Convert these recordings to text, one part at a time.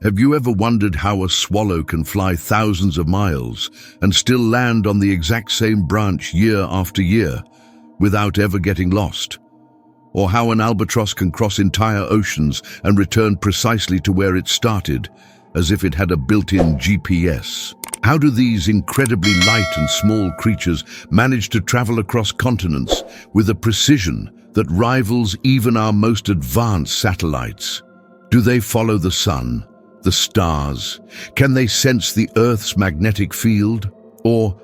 Have you ever wondered how a swallow can fly thousands of miles and still land on the exact same branch year after year without ever getting lost? Or how an albatross can cross entire oceans and return precisely to where it started, as if it had a built-in GPS? How do these incredibly light and small creatures manage to travel across continents with a precision that rivals even our most advanced satellites? Do they follow the sun, the stars? Can they sense the Earth's magnetic field? Or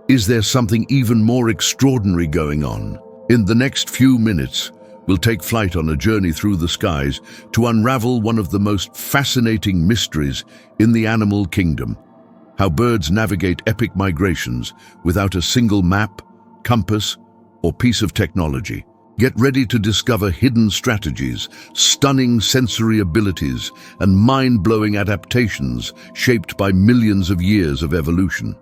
is there something even more extraordinary going on? In the next few minutes, we'll take flight on a journey through the skies to unravel one of the most fascinating mysteries in the animal kingdom: how birds navigate epic migrations without a single map, compass, or piece of technology. Get ready to discover hidden strategies, stunning sensory abilities, and mind-blowing adaptations shaped by millions of years of evolution.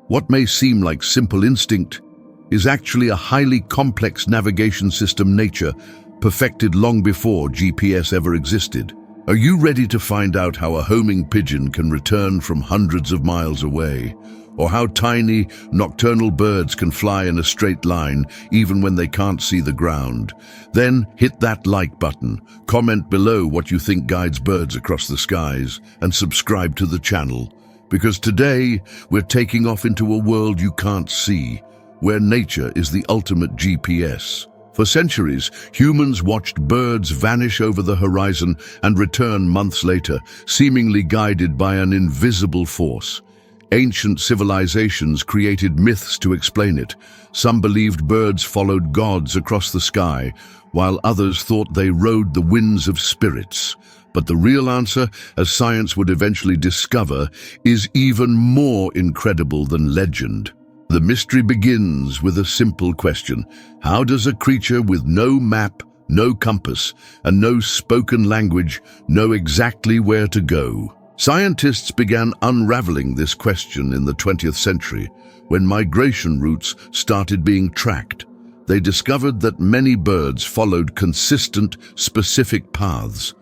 What may seem like simple instinct is actually a highly complex navigation system nature perfected long before GPS ever existed. Are you ready to find out how a homing pigeon can return from hundreds of miles away? Or how tiny, nocturnal birds can fly in a straight line even when they can't see the ground? Then hit that like button, comment below what you think guides birds across the skies, and subscribe to the channel. Because today, we're taking off into a world you can't see, where nature is the ultimate GPS. For centuries, humans watched birds vanish over the horizon and return months later, seemingly guided by an invisible force. Ancient civilizations created myths to explain it. Some believed birds followed gods across the sky, while others thought they rode the winds of spirits. But the real answer, as science would eventually discover, is even more incredible than legend. The mystery begins with a simple question: how does a creature with no map, no compass, and no spoken language know exactly where to go? Scientists began unraveling this question in the 20th century, when migration routes started being tracked. They discovered that many birds followed consistent, specific paths,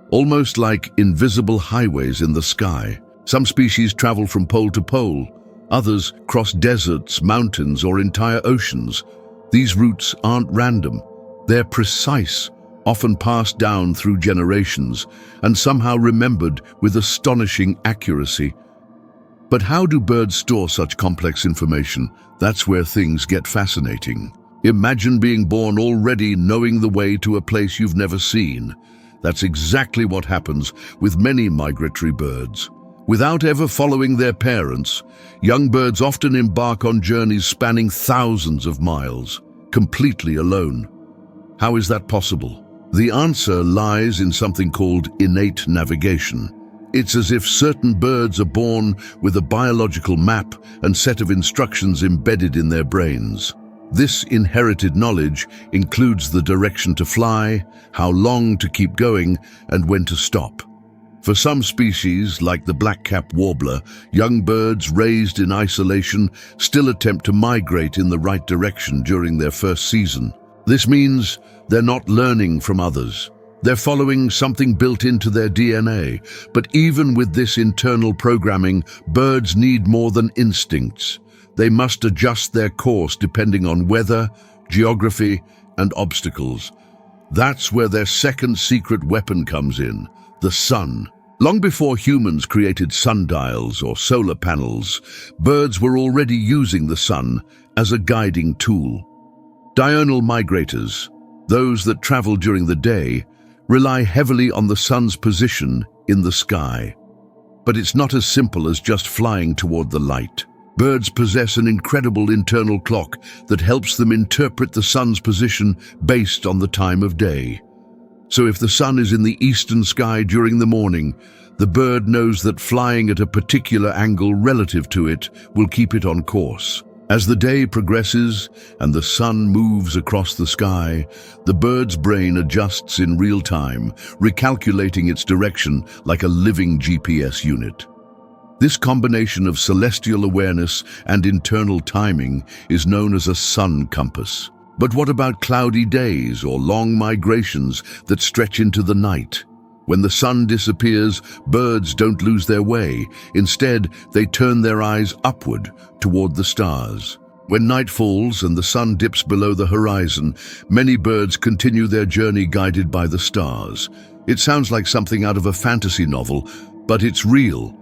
almost like invisible highways in the sky. Some species travel from pole to pole, others cross deserts, mountains, or entire oceans. These routes aren't random. They're precise, often passed down through generations, and somehow remembered with astonishing accuracy. But how do birds store such complex information? That's where things get fascinating. Imagine being born already knowing the way to a place you've never seen. That's exactly what happens with many migratory birds. Without ever following their parents, young birds often embark on journeys spanning thousands of miles, completely alone. How is that possible? The answer lies in something called innate navigation. It's as if certain birds are born with a biological map and set of instructions embedded in their brains. This inherited knowledge includes the direction to fly, how long to keep going, and when to stop. For some species, like the black-capped warbler, young birds raised in isolation still attempt to migrate in the right direction during their first season. This means they're not learning from others. They're following something built into their DNA. But even with this internal programming, birds need more than instincts. They must adjust their course depending on weather, geography, and obstacles. That's where their second secret weapon comes in: the sun. Long before humans created sundials or solar panels, birds were already using the sun as a guiding tool. Diurnal migrators, those that travel during the day, rely heavily on the sun's position in the sky. But it's not as simple as just flying toward the light. Birds possess an incredible internal clock that helps them interpret the sun's position based on the time of day. So if the sun is in the eastern sky during the morning, the bird knows that flying at a particular angle relative to it will keep it on course. As the day progresses and the sun moves across the sky, the bird's brain adjusts in real time, recalculating its direction like a living GPS unit. This combination of celestial awareness and internal timing is known as a sun compass. But what about cloudy days or long migrations that stretch into the night? When the sun disappears, birds don't lose their way. Instead, they turn their eyes upward toward the stars. When night falls and the sun dips below the horizon, many birds continue their journey guided by the stars. It sounds like something out of a fantasy novel, but it's real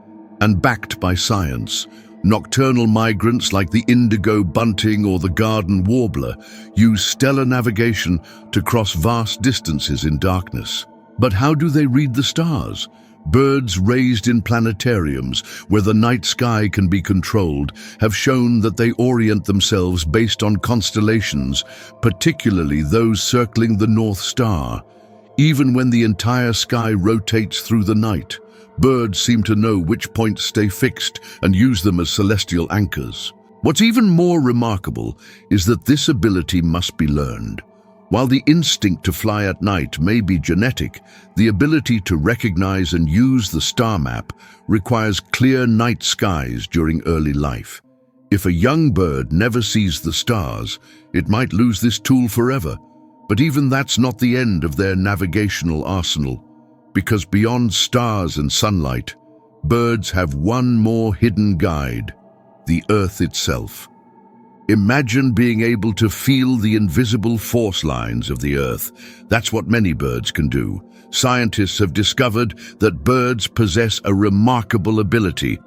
and backed by science. Nocturnal migrants like the indigo bunting or the garden warbler use stellar navigation to cross vast distances in darkness. But how do they read the stars? Birds raised in planetariums, where the night sky can be controlled, have shown that they orient themselves based on constellations, particularly those circling the North Star. Even when the entire sky rotates through the night, birds seem to know which points stay fixed and use them as celestial anchors. What's even more remarkable is that this ability must be learned. While the instinct to fly at night may be genetic, the ability to recognize and use the star map requires clear night skies during early life. If a young bird never sees the stars, it might lose this tool forever. But even that's not the end of their navigational arsenal, because beyond stars and sunlight, birds have one more hidden guide: the Earth itself. Imagine being able to feel the invisible force lines of the Earth. That's what many birds can do. Scientists have discovered that birds possess a remarkable ability: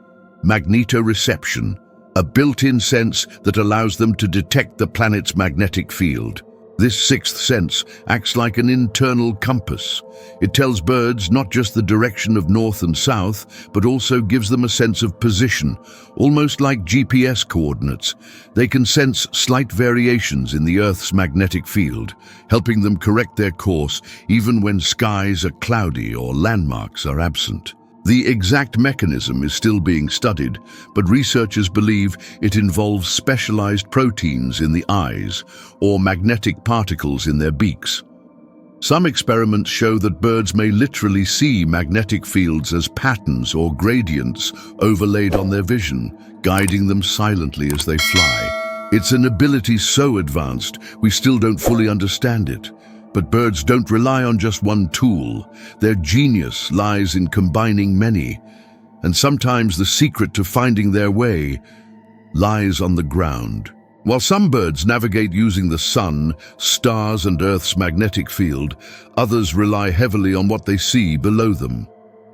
magnetoreception, a built-in sense that allows them to detect the planet's magnetic field. This sixth sense acts like an internal compass. It tells birds not just the direction of north and south, but also gives them a sense of position, almost like GPS coordinates. They can sense slight variations in the Earth's magnetic field, helping them correct their course even when skies are cloudy or landmarks are absent. The exact mechanism is still being studied, but researchers believe it involves specialized proteins in the eyes or magnetic particles in their beaks. Some experiments show that birds may literally see magnetic fields as patterns or gradients overlaid on their vision, guiding them silently as they fly. It's an ability so advanced, we still don't fully understand it. But birds don't rely on just one tool. Their genius lies in combining many. And sometimes the secret to finding their way lies on the ground. While some birds navigate using the sun, stars, and Earth's magnetic field, others rely heavily on what they see below them.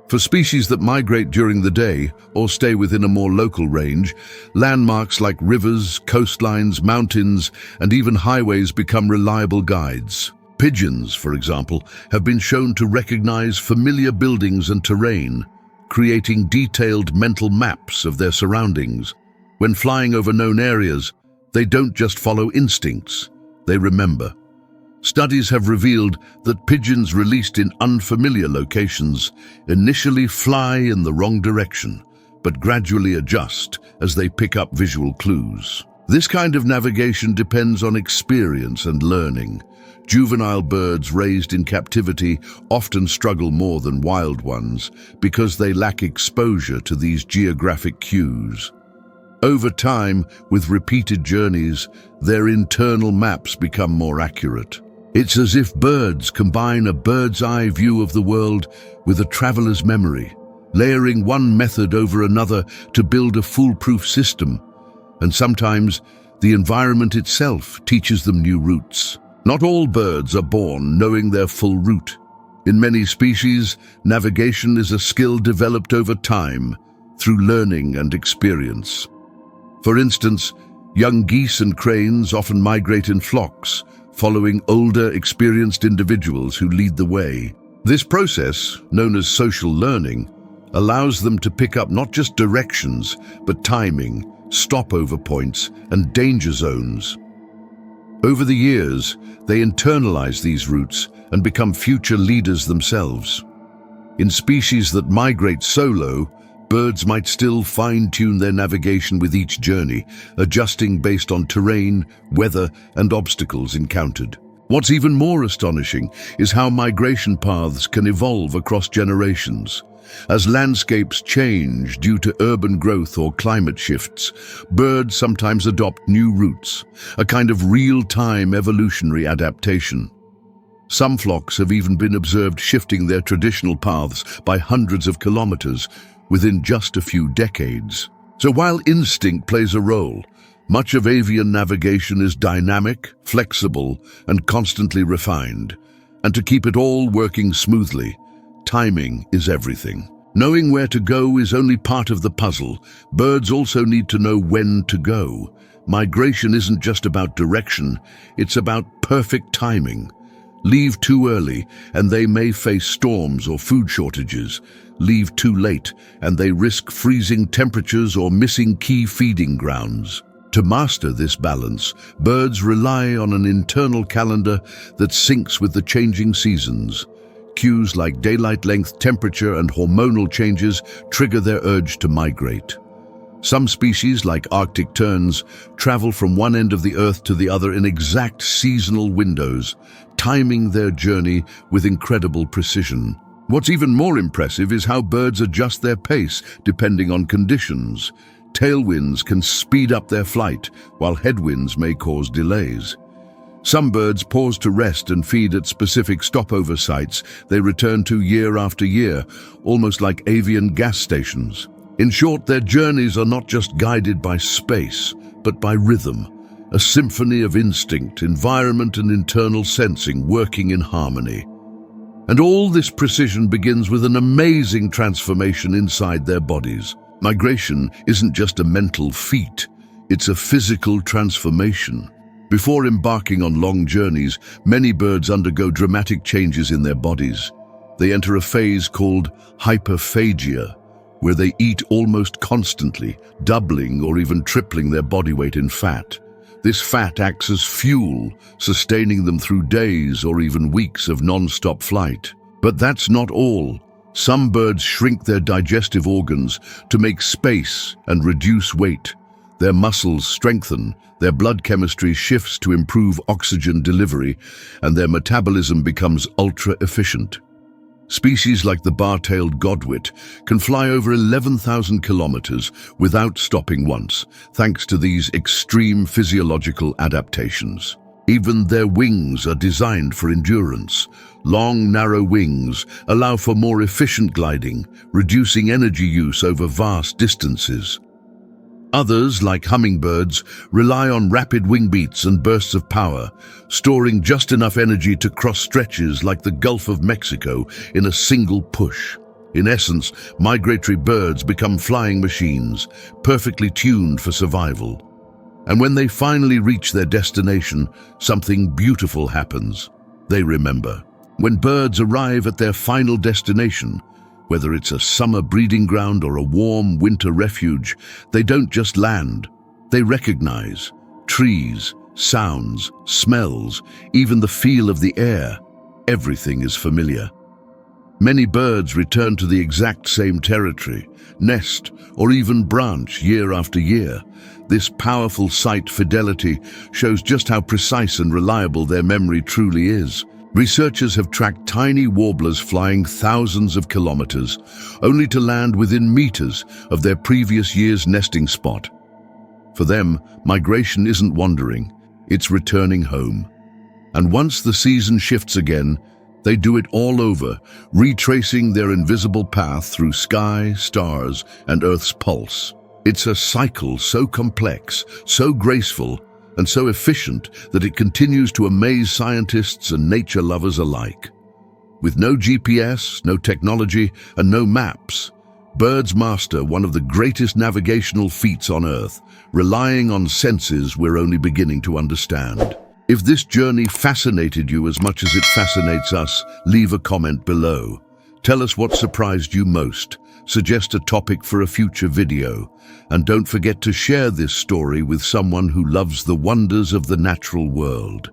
For species that migrate during the day or stay within a more local range, landmarks like rivers, coastlines, mountains, and even highways become reliable guides. Pigeons, for example, have been shown to recognize familiar buildings and terrain, creating detailed mental maps of their surroundings. When flying over known areas, they don't just follow instincts, they remember. Studies have revealed that pigeons released in unfamiliar locations initially fly in the wrong direction, but gradually adjust as they pick up visual clues. This kind of navigation depends on experience and learning. Juvenile birds raised in captivity often struggle more than wild ones because they lack exposure to these geographic cues. Over time, with repeated journeys, their internal maps become more accurate. It's as if birds combine a bird's-eye view of the world with a traveler's memory, layering one method over another to build a foolproof system. And sometimes, the environment itself teaches them new routes. Not all birds are born knowing their full route. In many species, navigation is a skill developed over time through learning and experience. For instance, young geese and cranes often migrate in flocks, following older, experienced individuals who lead the way. This process, known as social learning, allows them to pick up not just directions, but timing, stopover points, and danger zones. Over the years, they internalize these routes and become future leaders themselves. In species that migrate solo, birds might still fine-tune their navigation with each journey, adjusting based on terrain, weather, and obstacles encountered. What's even more astonishing is how migration paths can evolve across generations. As landscapes change due to urban growth or climate shifts, birds sometimes adopt new routes, a kind of real-time evolutionary adaptation. Some flocks have even been observed shifting their traditional paths by hundreds of kilometers within just a few decades. So while instinct plays a role, much of avian navigation is dynamic, flexible, and constantly refined. And to keep it all working smoothly, timing is everything. Knowing where to go is only part of the puzzle. Birds also need to know when to go. Migration isn't just about direction, it's about perfect timing. Leave too early, and they may face storms or food shortages. Leave too late, and they risk freezing temperatures or missing key feeding grounds. To master this balance, birds rely on an internal calendar that syncs with the changing seasons. Cues like daylight length, temperature, and hormonal changes trigger their urge to migrate. Some species, like Arctic terns, travel from one end of the Earth to the other in exact seasonal windows, timing their journey with incredible precision. What's even more impressive is how birds adjust their pace depending on conditions. Tailwinds can speed up their flight, while headwinds may cause delays. Some birds pause to rest and feed at specific stopover sites they return to year after year, almost like avian gas stations. In short, their journeys are not just guided by space, but by rhythm, a symphony of instinct, environment, and internal sensing working in harmony. And all this precision begins with an amazing transformation inside their bodies. Migration isn't just a mental feat, it's a physical transformation. Before embarking on long journeys, many birds undergo dramatic changes in their bodies. They enter a phase called hyperphagia, where they eat almost constantly, doubling or even tripling their body weight in fat. This fat acts as fuel, sustaining them through days or even weeks of non-stop flight. But that's not all. Some birds shrink their digestive organs to make space and reduce weight. Their muscles strengthen, their blood chemistry shifts to improve oxygen delivery, and their metabolism becomes ultra-efficient. Species like the bar-tailed godwit can fly over 11,000 kilometers without stopping once, thanks to these extreme physiological adaptations. Even their wings are designed for endurance. Long, narrow wings allow for more efficient gliding, reducing energy use over vast distances. Others, like hummingbirds, rely on rapid wing beats and bursts of power, storing just enough energy to cross stretches like the Gulf of Mexico in a single push. In essence, migratory birds become flying machines, perfectly tuned for survival. And when they finally reach their destination, something beautiful happens. They remember. When birds arrive at their final destination, whether it's a summer breeding ground or a warm winter refuge, they don't just land. They recognize trees, sounds, smells, even the feel of the air. Everything is familiar. Many birds return to the exact same territory, nest, or even branch year after year. This powerful sight fidelity shows just how precise and reliable their memory truly is. Researchers have tracked tiny warblers flying thousands of kilometers, only to land within meters of their previous year's nesting spot. For them, migration isn't wandering, it's returning home. And once the season shifts again, they do it all over, retracing their invisible path through sky, stars, and Earth's pulse. It's a cycle so complex, so graceful, and so efficient that it continues to amaze scientists and nature lovers alike. With no GPS, no technology, and no maps, birds master one of the greatest navigational feats on Earth, relying on senses we're only beginning to understand. If this journey fascinated you as much as it fascinates us, leave a comment below. Tell us what surprised you most. Suggest a topic for a future video. And don't forget to share this story with someone who loves the wonders of the natural world.